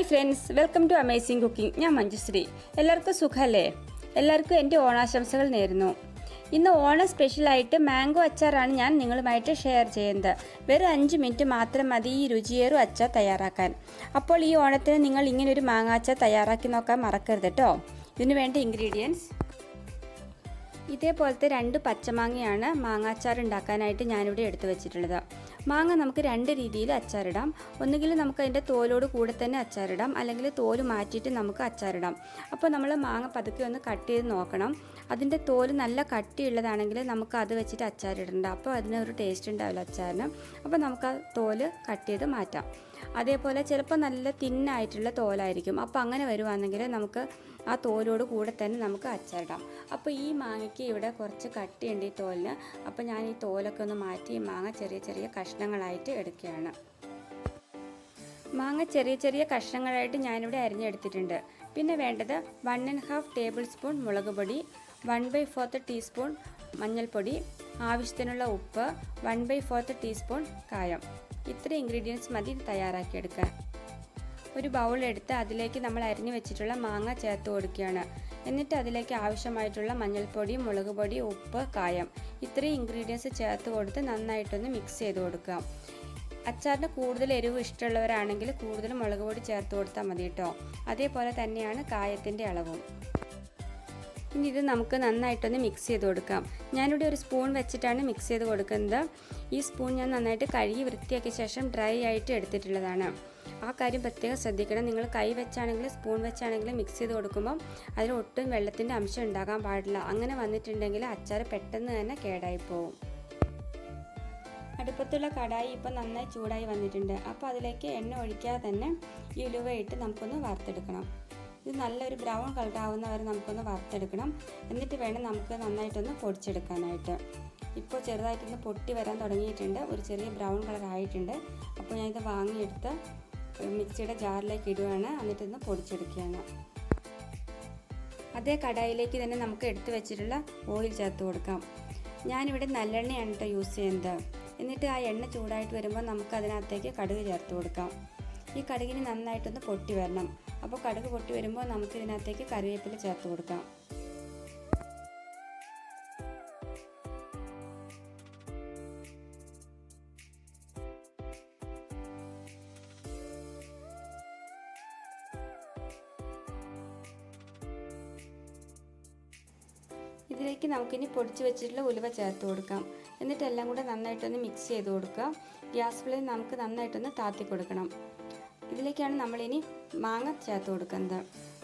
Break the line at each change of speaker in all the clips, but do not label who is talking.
friends, welcome to Amazing Cooking. ഞാൻ മഞ്ജുശ്രീ. എല്ലാവർക്കും സുഖല്ലേ? എല്ലാവർക്കും എൻ്റെ ഓണാശംസകൾ നേരുന്നു. ഇന്ന് ഓണം സ്പെഷ്യലായിട്ട് മാംഗോ അച്ചാറാണ് ഞാൻ നിങ്ങളുമായിട്ട് ഷെയർ ചെയ്യുന്നത്. വെറും 5 മിനിറ്റ് മാത്രം മതി ഈ രുചിയേറും അച്ചാർ തയ്യാറാക്കാൻ. അപ്പോൾ ഈ ഓണത്തിന് നിങ്ങൾ ഇങ്ങനെ ഒരു മാങ്ങ അച്ചാർ തയ്യാറാക്കി നോക്കാൻ മറക്കരുത് കേട്ടോ. ഇതിനു വേണ്ട ഇൻഗ്രീഡിയൻസ് ഇതേപോലത്തെ 2 പച്ചമാങ്ങയാണ് മാങ്ങാച്ചാർ ഉണ്ടാക്കാനായിട്ട് ഞാനിവിടെ എടുത്തു വെച്ചിട്ടുള്ളത്. മാങ്ങ നമുക്ക് 2 രീതിയിൽ അച്ചാറിടാം. ഒന്നുകിൽ നമുക്ക് അതിൻ്റെ തോലോട് കൂടെ തന്നെ അച്ചാറിടാം, അല്ലെങ്കിൽ തോല് മാറ്റിയിട്ട് നമുക്ക് അച്ചാറിടാം. അപ്പോൾ നമ്മൾ മാങ്ങ പതുക്കെ ഒന്ന് കട്ട് ചെയ്ത് നോക്കണം. അതിൻ്റെ തോല് നല്ല കട്ടിയുള്ളതാണെങ്കിൽ നമുക്ക് അത് വെച്ചിട്ട് അച്ചാറിടണ്ട, അപ്പോൾ അതിനൊരു ടേസ്റ്റ് ഉണ്ടാവില്ല അച്ചാറിന്. അപ്പോൾ നമുക്ക് ആ തോല് കട്ട് ചെയ്ത് മാറ്റാം. അതേപോലെ ചിലപ്പോൾ നല്ല തിന്നായിട്ടുള്ള തോലായിരിക്കും. അപ്പോൾ അങ്ങനെ വരുവാണെങ്കിൽ നമുക്ക് ആ തോലോട് കൂടെ തന്നെ നമുക്ക് അച്ചാറിടാം. അപ്പോൾ ഈ മാങ്ങയ്ക്ക് ഇവിടെ കുറച്ച് കട്ടിയുണ്ട് ഈ തോലിന്. അപ്പോൾ ഞാൻ ഈ തോലൊക്കെ ഒന്ന് മാറ്റി ഈ മാങ്ങ ചെറിയ ചെറിയ കഷ്ണങ്ങളായിട്ട് എടുക്കുകയാണ്. മാങ്ങ ചെറിയ ചെറിയ കഷ്ണങ്ങളായിട്ട് ഞാനിവിടെ അരിഞ്ഞെടുത്തിട്ടുണ്ട്. പിന്നെ വേണ്ടത് 1½ ടേബിൾ സ്പൂൺ മുളക് പൊടി, 1/4 ടീസ്പൂൺ മഞ്ഞൾപ്പൊടി, ആവശ്യത്തിനുള്ള ഉപ്പ്, 1/4 ടീസ്പൂൺ കായം. ഇത്ര ഇൻഗ്രീഡിയൻസ് മതി തയ്യാറാക്കിയെടുക്കാൻ. ഒരു ബൗൾ എടുത്ത് അതിലേക്ക് നമ്മൾ അരിഞ്ഞു വെച്ചിട്ടുള്ള മാങ്ങ ചേർത്ത് കൊടുക്കുകയാണ്. എന്നിട്ട് അതിലേക്ക് ആവശ്യമായിട്ടുള്ള മഞ്ഞൾപ്പൊടി, മുളക് പൊടി, ഉപ്പ്, കായം ഇത്രയും ഇൻഗ്രീഡിയൻസ് ചേർത്ത് കൊടുത്ത് നന്നായിട്ടൊന്ന് മിക്സ് ചെയ്ത് കൊടുക്കുക. അച്ചാറിന് കൂടുതൽ എരിവ് ഇഷ്ടമുള്ളവരാണെങ്കിൽ കൂടുതൽ മുളക് പൊടി ചേർത്ത് കൊടുത്താൽ മതി കേട്ടോ. അതേപോലെ തന്നെയാണ് കായത്തിൻ്റെ അളവും. ഇനി ഇത് നമുക്ക് നന്നായിട്ടൊന്ന് മിക്സ് ചെയ്ത് കൊടുക്കാം. ഞാനിവിടെ ഒരു സ്പൂൺ വെച്ചിട്ടാണ് മിക്സ് ചെയ്ത് കൊടുക്കുന്നത്. ഈ സ്പൂൺ ഞാൻ നന്നായിട്ട് കഴുകി വൃത്തിയാക്കിയ ശേഷം ഡ്രൈ ആയിട്ട് എടുത്തിട്ടുള്ളതാണ്. ആ കാര്യം പ്രത്യേകം ശ്രദ്ധിക്കണം. നിങ്ങൾ കൈ വെച്ചാണെങ്കിലും സ്പൂൺ വെച്ചാണെങ്കിലും മിക്സ് ചെയ്ത് കൊടുക്കുമ്പം അതിൽ ഒട്ടും വെള്ളത്തിൻ്റെ അംശം ഉണ്ടാകാൻ പാടില്ല. അങ്ങനെ വന്നിട്ടുണ്ടെങ്കിൽ അച്ചാർ പെട്ടെന്ന് തന്നെ കേടായി പോകും. അടുപ്പത്തുള്ള കടായി ഇപ്പോൾ നന്നായി ചൂടായി വന്നിട്ടുണ്ട്. അപ്പോൾ അതിലേക്ക് എണ്ണ ഒഴിക്കാതെ തന്നെ ഈ ഉലുവയിട്ട് നമുക്കൊന്ന് വറുത്തെടുക്കണം. ഇത് നല്ലൊരു ബ്രൗൺ കളർ ആവുന്ന വരെ നമുക്കൊന്ന് വറുത്തെടുക്കണം. എന്നിട്ട് വേണം നമുക്ക് നന്നായിട്ടൊന്ന് പൊടിച്ചെടുക്കാനായിട്ട്. ഇപ്പോൾ ചെറുതായിട്ടൊന്ന് പൊട്ടി വരാൻ തുടങ്ങിയിട്ടുണ്ട്. ഒരു ചെറിയ ബ്രൗൺ കളർ ആയിട്ടുണ്ട്. അപ്പോൾ ഞാനിത് വാങ്ങിയെടുത്ത് മിക്സിയുടെ ജാറിലേക്ക് ഇടുകയാണ്. എന്നിട്ടൊന്ന് പൊടിച്ചെടുക്കുകയാണ്. അതേ കടായിലേക്ക് തന്നെ നമുക്ക് എടുത്തു വെച്ചിട്ടുള്ള ഓയിൽ ചേർത്ത് കൊടുക്കാം. ഞാനിവിടെ നല്ലെണ്ണയാണ് കേട്ടോ യൂസ് ചെയ്യുന്നത്. എന്നിട്ട് ആ എണ്ണ ചൂടായിട്ട് വരുമ്പോൾ നമുക്ക് അതിനകത്തേക്ക് കടുക് ചേർത്ത് കൊടുക്കാം. ഈ കടുകിന് നന്നായിട്ടൊന്ന് പൊട്ടി വരണം. അപ്പോൾ കടുക് പൊട്ടി വരുമ്പോൾ നമുക്ക് ഇതിനകത്തേക്ക് കറിവേപ്പില ചേർത്ത് കൊടുക്കാം. ഇതിലേക്ക് നമുക്കിനി പൊടിച്ച് വെച്ചിട്ടുള്ള ഉലുവ ചേർത്ത് കൊടുക്കാം. എന്നിട്ട് എല്ലാം കൂടെ നന്നായിട്ടൊന്ന് മിക്സ് ചെയ്ത് കൊടുക്കുക. ഗ്യാസ് ഫ്ലെയിം നമുക്ക് നന്നായിട്ടൊന്ന് താത്തി കൊടുക്കണം. ഇതിലേക്കാണ് നമ്മളിനി മാങ്ങ ചേർത്ത് കൊടുക്കുന്നത്.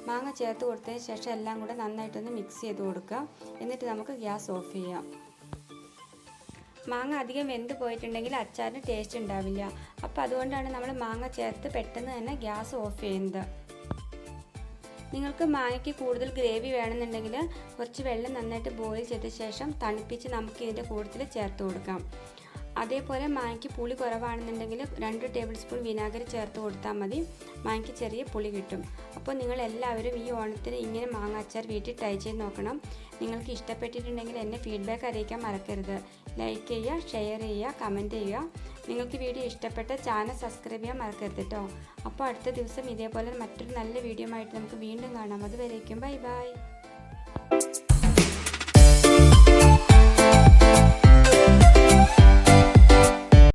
മാങ്ങ ചേർത്ത് കൊടുത്തതിന് ശേഷം എല്ലാം കൂടെ നന്നായിട്ടൊന്ന് മിക്സ് ചെയ്ത് കൊടുക്കുക. എന്നിട്ട് നമുക്ക് ഗ്യാസ് ഓഫ് ചെയ്യാം. മാങ്ങ അധികം വെന്ത് പോയിട്ടുണ്ടെങ്കിൽ അച്ചാറിന് ടേസ്റ്റ് ഉണ്ടാവില്ല. അപ്പോൾ അതുകൊണ്ടാണ് നമ്മൾ മാങ്ങ ചേർത്ത് പെട്ടെന്ന് തന്നെ ഗ്യാസ് ഓഫ് ചെയ്യുന്നത്. നിങ്ങൾക്ക് മാങ്ങയ്ക്ക് കൂടുതൽ ഗ്രേവി വേണമെന്നുണ്ടെങ്കിൽ കുറച്ച് വെള്ളം നന്നായിട്ട് ബോയിൽ ചെയ്ത ശേഷം തണുപ്പിച്ച് നമുക്ക് ഇതിൻ്റെ കൂട്ടത്തിൽ ചേർത്ത് കൊടുക്കാം. അതേപോലെ മാങ്ങയ്ക്ക് പുളി കുറവാണെന്നുണ്ടെങ്കിൽ 2 ടേബിൾ സ്പൂൺ വിനാഗിരി ചേർത്ത് കൊടുത്താൽ മതി. മാങ്ങയ്ക്ക് ചെറിയ പുളി കിട്ടും. അപ്പോൾ നിങ്ങളെല്ലാവരും ഈ ഓണത്തിന് ഇങ്ങനെ മാങ്ങ അച്ചാർ വീട്ടിൽ ട്രൈ ചെയ്ത് നോക്കണം. നിങ്ങൾക്ക് ഇഷ്ടപ്പെട്ടിട്ടുണ്ടെങ്കിൽ എന്നെ ഫീഡ്ബാക്ക് അറിയിക്കാൻ മറക്കരുത്. ലൈക്ക് ചെയ്യുക, ഷെയർ ചെയ്യുക, കമൻറ്റ് ചെയ്യുക. നിങ്ങൾക്ക് വീഡിയോ ഇഷ്ടപ്പെട്ട ചാനൽ സബ്സ്ക്രൈബ് ചെയ്യാൻ മറക്കരുത് കേട്ടോ. അപ്പോൾ അടുത്ത ദിവസം ഇതേപോലെ മറ്റൊരു നല്ല വീഡിയോ ആയിട്ട് നമുക്ക് വീണ്ടും കാണാം. അതുവരേക്കും ബൈ ബൈ.